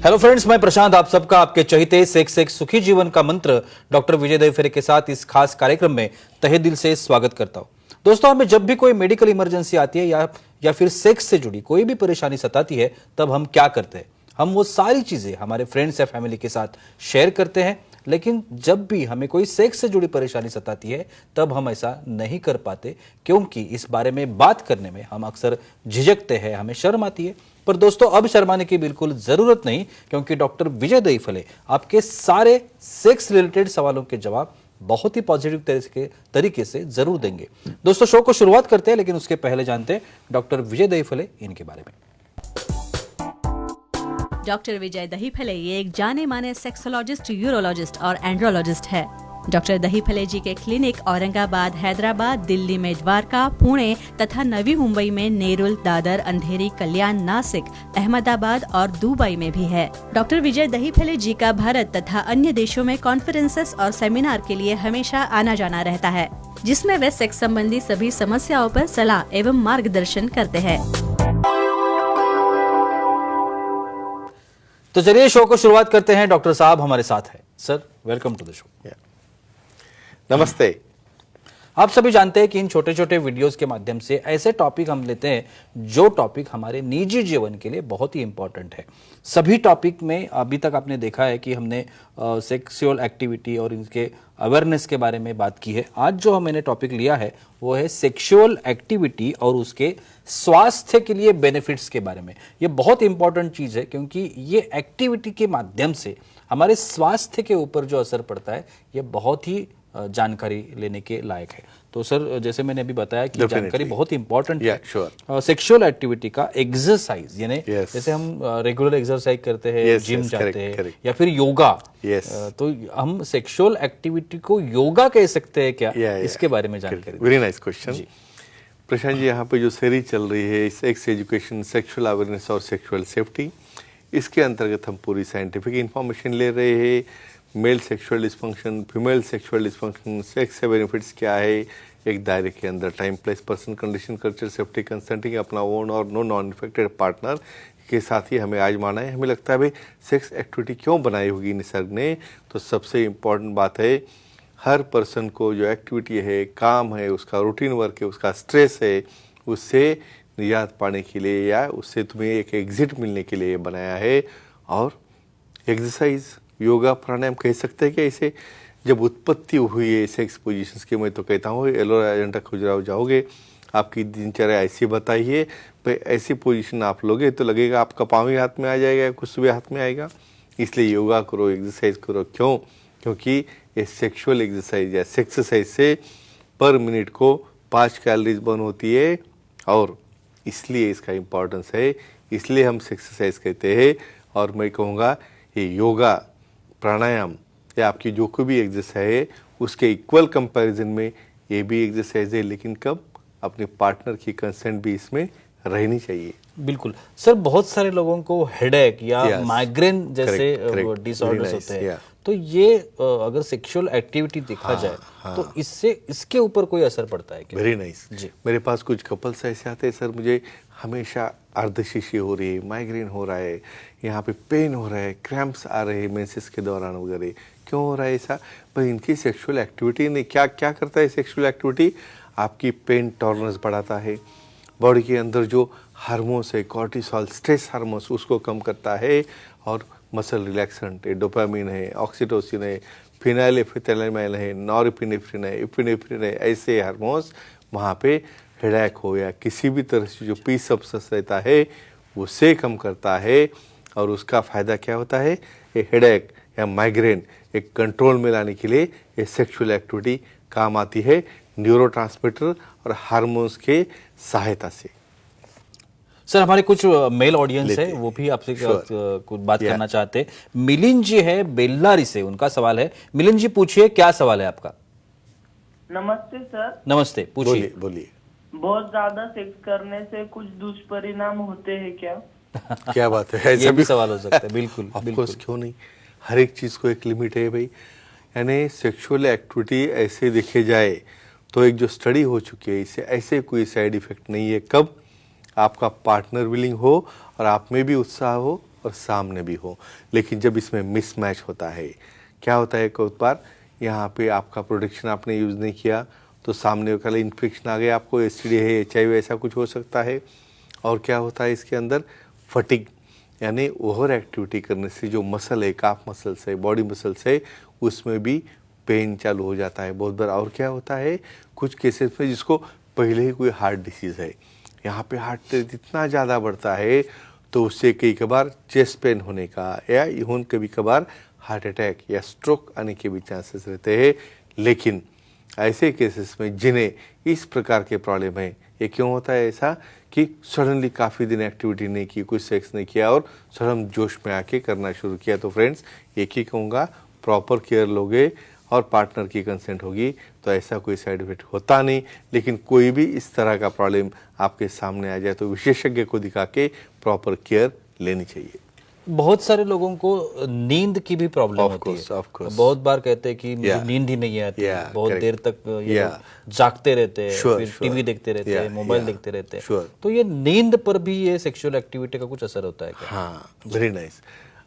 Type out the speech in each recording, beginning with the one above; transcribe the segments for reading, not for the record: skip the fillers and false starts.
Hello friends, मैं प्रशांत आप सबका आपके चहीते सेक्स एक सुखी जीवन का मंत्र डॉक्टर विजय दहीफले के साथ इस खास कार्यक्रम में तहे दिल से स्वागत करता हूं। दोस्तों, हमें जब भी कोई मेडिकल इमरजेंसी आती है या फिर सेक्स से जुड़ी कोई भी परेशानी सताती है, तब हम क्या करते हैं? हम वो सारी चीजें हमारे फ्रेंड्स या फैमिली के साथ शेयर करते हैं। लेकिन जब भी हमें कोई सेक्स से जुड़ी परेशानी सताती है, तब हम ऐसा नहीं कर पाते, क्योंकि इस बारे में बात करने में हम अक्सर झिझकते हैं, हमें शर्म आती है। पर दोस्तों, अब शर्माने की बिल्कुल जरूरत नहीं, क्योंकि डॉक्टर विजय दहीफले आपके सारे सेक्स रिलेटेड सवालों के जवाब बहुत ही पॉजिटिव तरीके से जरूर देंगे। दोस्तों, शो को शुरुआत करते हैं, लेकिन उसके पहले जानते हैं डॉक्टर विजय दहीफले इनके बारे में। डॉक्टर विजय दहीफले ये एक जाने माने सेक्सोलॉजिस्ट, यूरोलॉजिस्ट और एंड्रोलॉजिस्ट है। डॉक्टर दहीफले जी के क्लिनिक औरंगाबाद, हैदराबाद, दिल्ली में द्वारका, पुणे तथा नवी मुंबई में नेरुल, दादर, अंधेरी, कल्याण, नासिक, अहमदाबाद और दुबई में भी है। डॉक्टर विजय दहीफले जी का भारत तथा अन्य देशों में कॉन्फ्रेंसेस और सेमिनार के लिए हमेशा आना जाना रहता है, जिसमें वे सेक्स संबंधी सभी समस्याओं पर सलाह एवं मार्गदर्शन करते हैं। तो चलिए शो को शुरुआत करते हैं। डॉक्टर साहब हमारे साथ है। Sir, welcome to the show. नमस्ते। आप सभी जानते हैं कि इन छोटे छोटे वीडियोस के माध्यम से ऐसे टॉपिक हम लेते हैं जो टॉपिक हमारे निजी जीवन के लिए बहुत ही इंपॉर्टेंट है। सभी टॉपिक में अभी तक आपने देखा है कि हमने सेक्सुअल एक्टिविटी और इनके अवेयरनेस के बारे में बात की है। आज जो मैंने टॉपिक लिया है वो है सेक्सुअल एक्टिविटी और उसके स्वास्थ्य के लिए बेनिफिट्स के बारे में। ये बहुत इंपॉर्टेंट चीज है, क्योंकि ये एक्टिविटी के माध्यम से हमारे स्वास्थ्य के ऊपर जो असर पड़ता है, ये बहुत ही जानकारी लेने के लायक है। तो सर, जैसे मैंने अभी बताया कि जानकारी बहुत इंपॉर्टेंट है। सेक्सुअल एक्टिविटी का एक्सरसाइज, यानी जैसे हम रेगुलर एक्सरसाइज करते हैं, जिम जाते हैं या फिर योगा, तो हम सेक्सुअल एक्टिविटी को योगा कह सकते हैं क्या? इसके बारे में जानकारी। Very nice question Prashant ji. यहाँ पे जो सीरीज चल रही है सेक्स एजुकेशन, सेक्सुअल अवेयरनेस और सेक्सुअल सेफ्टी, इसके अंतर्गत हम पूरी साइंटिफिक इंफॉर्मेशन ले रहे हैं। Male sexual dysfunction, female sexual dysfunction, sex से बेनिफिट्स क्या है, एक दायरे के अंदर time, place, person, condition, culture, safety, consenting, अपना ओन और नॉन इन्फेक्टेड पार्टनर के साथ ही हमें आजमाना है। हमें लगता है भाई सेक्स एक्टिविटी क्यों बनाई होगी निसर्ग ने, तो सबसे इम्पॉर्टेंट बात है हर पर्सन को जो एक्टिविटी है, काम है, उसका रूटीन वर्क है, उसका स्ट्रेस है, उससे निजात पाने के लिए या उससे तुम्हें एक एग्जिट मिलने के लिए बनाया है। और एक्सरसाइज, योगा, प्राणायाम कह सकते हैं कि ऐसे जब उत्पत्ति हुई है सेक्स पोजीशंस की, मैं तो कहता हूँ एलोरा एजेंडा खुजराव जाओगे, आपकी दिनचर्या ऐसी बताइए भाई, ऐसी पोजीशन आप लोगे तो लगेगा आपका पाँव ही हाथ में आ जाएगा, कुछ भी हाथ में आएगा। इसलिए योगा करो, एक्सरसाइज करो। क्यों? क्योंकि ये सेक्सुअल एक्सरसाइज या सेक्सरसाइज से पर मिनट को 5 कैलोरीज बर्न होती है, और इसलिए इसका इम्पोर्टेंस है, इसलिए हम एक्सरसाइज कहते हैं। और मैं कहूँगा ये योगा, प्राणायाम या आपकी जो कोई भी एक्सरसाइज है उसके इक्वल कंपैरिजन में ये भी एक्सरसाइज है, लेकिन कब? अपने पार्टनर की कंसेंट भी इसमें रहनी चाहिए। बिल्कुल सर, बहुत सारे लोगों को हेडेक या माइग्रेन जैसे डिसऑर्डर्स होते हैं, तो ये अगर सेक्सुअल एक्टिविटी देखा जाए तो इसके ऊपर कोई असर पड़ता है क्या? वेरी नाइस जी। मेरे पास कुछ कपल्स ऐसे आते हैं, सर मुझे हमेशा अर्धशीशी हो रही है, माइग्रेन हो रहा है, यहाँ पे पेन हो रहा है, क्रैम्प्स आ रहे हैं मेंसेस के दौरान वगैरह। क्यों हो रहा है ऐसा? भाई इनकी सेक्सुअल एक्टिविटी ने क्या क्या करता है? सेक्सुअल एक्टिविटी आपकी पेन टॉलरेंस बढ़ाता है, बॉडी के अंदर जो हार्मोन्स है, कॉर्टिसोल, स्ट्रेस हार्मोन्स, उसको कम करता है, और मसल रिलैक्सेंट है, डोपामिन है, ऑक्सीटोसिन है, फिनाइलएल्फिथाइलामाइन है, नॉरएपिनेफ्रिन है, एपिनेफ्रिन है, ऐसे हार्मोन्स वहाँ पे हेडेक हो या किसी भी तरह से जो पी सब्सटेंस रहता है उससे कम करता है। और उसका फ़ायदा क्या होता है? ये हेडेक या माइग्रेन एक कंट्रोल में लाने के लिए ये सेक्सुअल एक्टिविटी काम आती है, न्यूरोट्रांसमीटर और हार्मोन्स के सहायता से। सर, हमारे कुछ मेल ऑडियंस है, वो भी आपसे कुछ बात करना चाहते हैं। मिलिंद जी है बेल्लारी से, उनका सवाल है। मिलिंद जी, पूछिए, क्या सवाल है आपका? नमस्ते सर। नमस्ते, पूछिए। बोलिए। बहुत ज्यादा सेक्स करने से कुछ दुष्परिणाम होते हैं क्या? क्या बात है, ऐसा भी सवाल हो सकता है। बिल्कुल बिल्कुल, क्यों नहीं। हर एक चीज़ को एक लिमिट है भाई। यानी सेक्सुअल एक्टिविटी ऐसे देखे जाए तो एक जो स्टडी हो चुकी है, इससे ऐसे कोई साइड इफेक्ट नहीं है। कब? आपका पार्टनर विलिंग हो और आप में भी उत्साह हो और सामने भी हो। लेकिन जब इसमें मिसमैच होता है, क्या होता है, कई बार यहाँ पे आपका प्रोटेक्शन आपने यूज़ नहीं किया तो सामने वाला इन्फेक्शन आ गया, आपको एसटीडी है, HIV ऐसा कुछ हो सकता है। और क्या होता है इसके अंदर, फटिग यानी ओवर एक्टिविटी करने से जो मसल है, काफ मसल्स है, बॉडी मसल्स है, उसमें भी पेन चालू हो जाता है बहुत बार। और क्या होता है कुछ केसेस में जिसको पहले ही कोई हार्ट डिसीज़ है, यहाँ पे हार्ट रेट इतना ज़्यादा बढ़ता है तो उससे कई कबार चेस्ट पेन होने का या इवन कभी कभार हार्ट अटैक या स्ट्रोक आने के भी चांसेस रहते हैं। लेकिन ऐसे केसेस में जिन्हें इस प्रकार के प्रॉब्लम है, ये क्यों होता है ऐसा कि सडनली काफ़ी दिन एक्टिविटी नहीं की, कुछ सेक्स नहीं किया और सडन जोश में आके करना शुरू किया, तो फ्रेंड्स एक ही कहूँगा, प्रॉपर केयर लोगे और पार्टनर की कंसेंट होगी तो ऐसा कोई साइड इफेक्ट होता नहीं। लेकिन कोई भी इस तरह का प्रॉब्लम आपके सामने आ जाए तो विशेषज्ञ को दिखा के प्रॉपर केयर लेनी चाहिए। बहुत सारे लोगों को नींद की भी प्रॉब्लम होती है। of course. बहुत बार कहते हैं कि मुझे Yeah. नींद ही नहीं आती, Yeah, बहुत correct. देर तक ये Yeah. लोग जागते रहते हैं, Sure, फिर sure. टीवी देखते रहते हैं, Yeah, मोबाइल yeah. देखते रहते हैं। Sure. तो ये नींद पर भी ये सेक्सुअल एक्टिविटी का कुछ असर होता है क्या? हाँ, वेरी नाइस।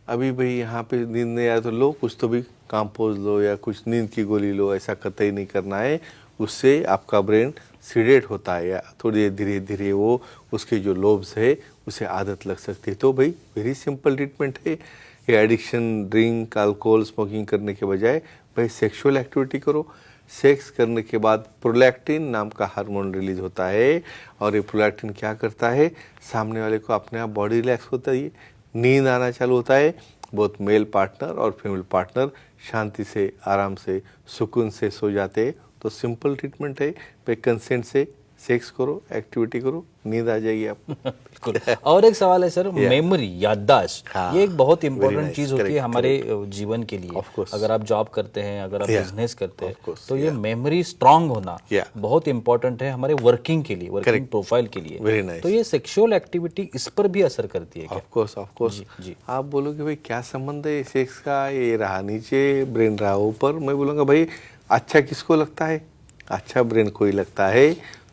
अभी भाई यहाँ पे नींद नहीं आया तो लो, कुछ तो भी कंपोज लो या कुछ नींद की गोली लो, ऐसा कतई नहीं करना है। उससे आपका ब्रेन सीडेट होता है या थोड़ी धीरे धीरे वो उसके जो लोब्स है उसे आदत लग सकती है। तो भाई वेरी सिंपल ट्रीटमेंट है। ये एडिक्शन, ड्रिंक, अल्कोहल, स्मोकिंग करने के बजाय भाई सेक्सुअल एक्टिविटी करो। सेक्स करने के बाद प्रोलैक्टिन नाम का हार्मोन रिलीज होता है और ये प्रोलैक्टिन क्या करता है, सामने वाले को अपने आप बॉडी रिलैक्स होता है, नींद आना चालू होता है। बोथ मेल पार्टनर और फीमेल पार्टनर शांति से, आराम से, सुकून से सो जाते हैं। तो सिंपल ट्रीटमेंट है, पे कंसेंट से सेक्स करो, एक्टिविटी करो, नींद आ जाएगी आपको। बिल्कुल। और एक सवाल है सर, मेमोरी, याददाश्त, हाँ, ये एक बहुत very इंपॉर्टेंट nice, चीज होती है correct, हमारे जीवन के लिए। Of course. अगर आप जॉब करते हैं, अगर आप Yeah, बिजनेस करते हैं, of course, तो ये yeah. मेमोरी स्ट्रांग होना Yeah. बहुत इंपॉर्टेंट है हमारे वर्किंग के लिए, वर्किंग Correct. प्रोफाइल के लिए। Very nice. तो ये सेक्सुअल एक्टिविटी इस पर भी असर करती है क्या? ऑफ कोर्स जी, जी। आप बोलोगे भाई क्या संबंध है सेक्स का, ये रहा नीचे, ब्रेन रहा ऊपर। मैं बोलूँगा भाई अच्छा किसको लगता है, अच्छा ब्रेन को ही लगता है।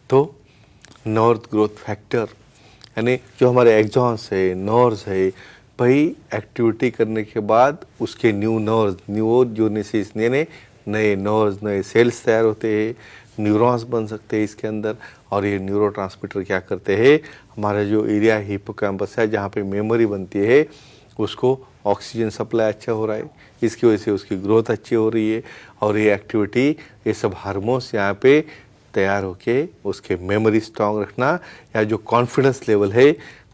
तो नर्व ग्रोथ फैक्टर यानी जो हमारे एक्सॉन्स है, नर्व्स है, भाई एक्टिविटी करने के बाद उसके न्यू नर्व्स, न्यू जोनेसिस, नए नर्व्स, नए सेल्स तैयार होते हैं, न्यूरॉन्स बन सकते हैं इसके अंदर। और ये न्यूरोट्रांसमीटर क्या करते हैं, हमारा जो एरिया हिप्पोकैम्पस है जहाँ पे मेमोरी बनती है, उसको ऑक्सीजन सप्लाई अच्छा हो रहा है, इसकी वजह से उसकी ग्रोथ अच्छी हो रही है। और ये एक्टिविटी, ये सब हार्मोन्स यहाँ पे तैयार होके उसके मेमोरी स्ट्रांग रखना या जो कॉन्फिडेंस लेवल है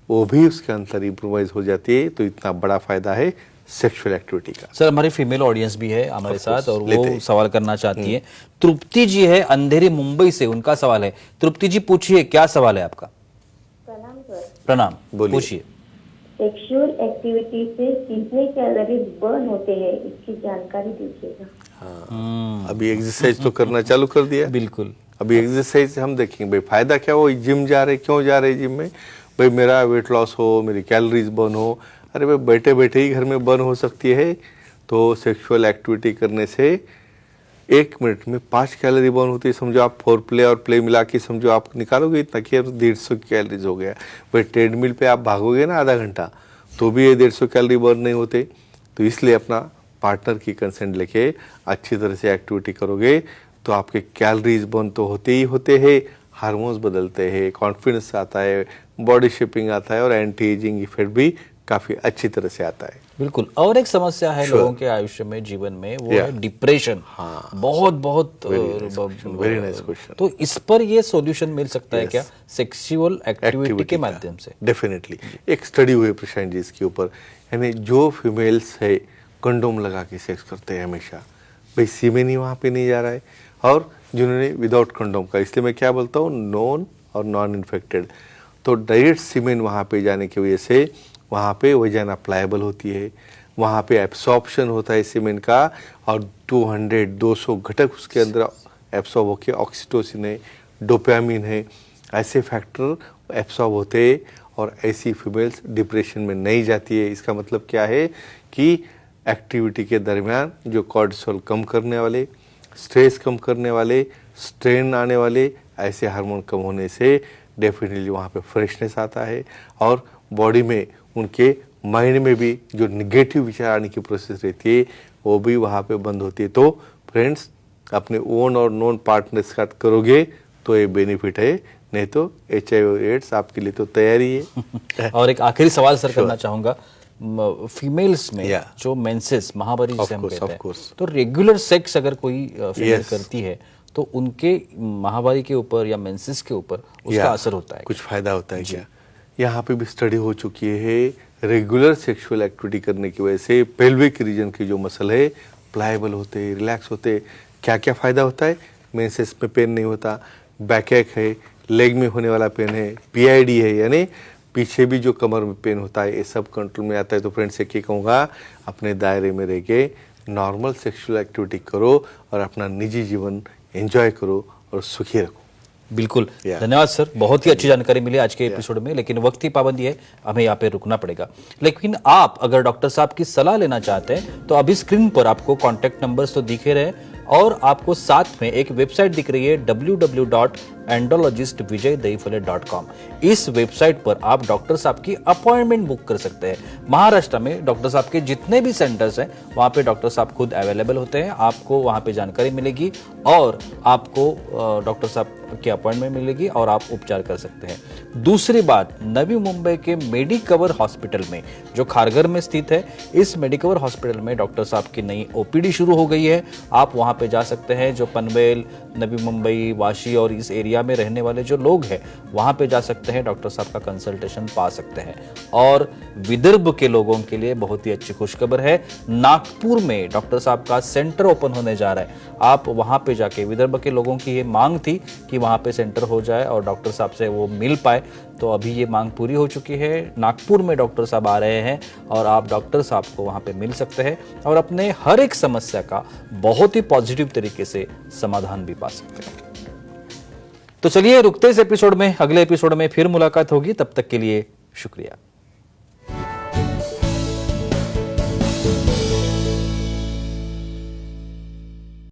वो भी उसके अंदर इम्प्रूवाइज हो जाती है। तो इतना बड़ा फायदा है सेक्सुअल एक्टिविटी का। सर हमारी फीमेल ऑडियंस भी है हमारे Of साथ course, और लेते वो हैं। सवाल करना चाहती है। तृप्ति जी है अंधेरी मुंबई से, उनका सवाल है। तृप्ति जी पूछिए, क्या सवाल है आपका? प्रणाम सर। प्रणाम, बोलिए। पूछिए। सेक्सुअल एक्टिविटी से कितने कैलोरीज बर्न होते हैं, इसकी जानकारी दीजिएगा। हाँ, अभी एक्सरसाइज तो करना चालू कर दिया। बिल्कुल। अभी एक्सरसाइज हम देखेंगे भाई फायदा क्या हो, जिम जा रहे, क्यों जा रहे जिम में, भाई मेरा वेट लॉस हो, मेरी कैलोरीज बर्न हो। अरे भाई बैठे बैठे ही घर में बर्न हो सकती है। तो सेक्सुअल एक्टिविटी करने से 1 मिनट में 5 कैलोरी बर्न होती है। समझो आप 4 प्ले और प्ले मिला के समझो आप निकालोगे इतना कि 150 कैलोरीज हो गया। भाई ट्रेडमिल पे आप भागोगे ना आधा घंटा तो भी ये 150 कैलोरी बर्न नहीं होते। तो इसलिए अपना पार्टनर की कंसेंट लेके अच्छी तरह से एक्टिविटी करोगे तो आपके कैलोरीज बर्न तो होते ही होते हैं, हार्मोन्स बदलते हैं, कॉन्फिडेंस आता है, बॉडी शेपिंग आता है और एंटी एजिंग इफेक्ट भी काफी अच्छी तरह से आता है। बिल्कुल। और एक समस्या है Sure. लोगों के आयुष्य में, जीवन में, वो Yeah. है डिप्रेशन। हाँ। बहुत बहुत Very nice question. तो इस पर ये सॉल्यूशन मिल सकता है Yes. क्या सेक्सुअल एक्टिविटी के का। माध्यम से? डेफिनेटली एक स्टडी हुई प्रशांत जी इसके ऊपर, यानी जो फीमेल्स है कंडोम लगा के सेक्स करते हैं हमेशा, भाई सीमेन ही वहाँ पे नहीं जा रहा है। और जिन्होंने विदाउट कंडोम का, इसलिए मैं क्या बोलता हूँ, नॉन और नॉन इन्फेक्टेड, तो डायरेक्ट सीमेन वहाँ पे जाने की वजह से वहाँ पे वजाना प्लायबल होती है, वहाँ पे एब्सॉर्प्शन होता है सीमेन का और 200 घटक उसके अंदर एब्सॉर्ब होके, ऑक्सीटोसिन है, डोपामिन है, ऐसे फैक्टर एब्सॉर्ब होते हैं और ऐसी फीमेल्स डिप्रेशन में नहीं जाती है। इसका मतलब क्या है कि एक्टिविटी के दरमियान जो कॉर्टिसोल कम करने वाले, स्ट्रेस कम करने वाले, स्ट्रेन आने वाले ऐसे हार्मोन कम होने से डेफिनेटली वहाँ पे फ्रेशनेस आता है और बॉडी में उनके माइंड में भी जो निगेटिव विचार आने की प्रोसेस रहती है वो भी वहाँ पे बंद होती है। तो फ्रेंड्स, अपने ओन और नॉन पार्टनर के साथ करोगे तो ये बेनिफिट है, नहीं तो HIV/AIDS आपके लिए तो तैयारी है। और एक आखिरी सवाल सर करना चाहूंगा, फीमेल्स में Yeah. जो मेंसेस महावारी जिसे हम course, कहते of हैं, course. तो रेगुलर सेक्स अगर कोई फीमेल Yes. करती है तो उनके महावारी के ऊपर या मेंसेस के ऊपर उसका या, असर होता है? कुछ फायदा होता है क्या? यहाँ पे भी स्टडी हो चुकी है, रेगुलर सेक्सुअल एक्टिविटी करने की वजह से पेल्विक रीजन की जो मसल है प्लायबल होते, रिलैक्स होते। क्या क्या फायदा होता है? मेंसेस में पेन नहीं होता, बैकएक है, लेग में होने वाला पेन है, PID है, यानी पीछे भी जो कमर में पेन होता है, ये सब कंट्रोल में आता है। तो फ्रेंड्स से क्या कहूँगा, अपने दायरे में रह के नॉर्मल सेक्सुअल एक्टिविटी करो और अपना निजी जीवन एंजॉय करो और सुखी रखो। बिल्कुल, Yeah. धन्यवाद सर, बहुत ही अच्छी जानकारी मिली आज के एपिसोड में, लेकिन वक्त की पाबंदी है, हमें यहाँ पे रुकना पड़ेगा। लेकिन आप अगर डॉक्टर साहब की सलाह लेना चाहते हैं तो अभी स्क्रीन पर आपको कॉन्टैक्ट नंबर्स तो दिखे रहे और आपको साथ में एक वेबसाइट दिख रही है www.andrologistvijaydahifale.com। इस वेबसाइट पर आप डॉक्टर साहब की अपॉइंटमेंट बुक कर सकते हैं। महाराष्ट्र में डॉक्टर साहब के जितने भी सेंटर्स हैं वहाँ पे डॉक्टर साहब खुद अवेलेबल होते हैं, आपको वहाँ पे जानकारी मिलेगी और आपको डॉक्टर साहब की अपॉइंटमेंट मिलेगी और आप उपचार कर सकते हैं। दूसरी बात, नवी मुंबई के मेडिकवर हॉस्पिटल में जो खारघर में स्थित है, इस मेडिकवर हॉस्पिटल में डॉक्टर साहब की नई OPD शुरू हो गई है। आप वहां पे जा सकते हैं। जो पनवेल, नवी मुंबई, वाशी और इस एरिया में रहने वाले जो लोग हैं वहां पे जा सकते हैं, डॉक्टर साहब का कंसल्टेशन पा सकते हैं। और विदर्भ के लोगों के लिए बहुत ही अच्छी खुशखबर है, नागपुर में डॉक्टर साहब का सेंटर ओपन होने जा रहा है। आप वहां पे जाके, विदर्भ के लोगों की ये मांग थी कि वहां पे सेंटर हो जाए और डॉक्टर साहब से वो मिल पाए, तो अभी ये मांग पूरी हो चुकी है। नागपुर में डॉक्टर साहब आ रहे हैं और आप डॉक्टर साहब को वहां पे मिल सकते हैं और अपने हर एक समस्या का बहुत ही पॉजिटिव तरीके से समाधान भी पा सकते हैं। तो चलिए रुकते इस एपिसोड में, अगले एपिसोड में फिर मुलाकात होगी, तब तक के लिए शुक्रिया।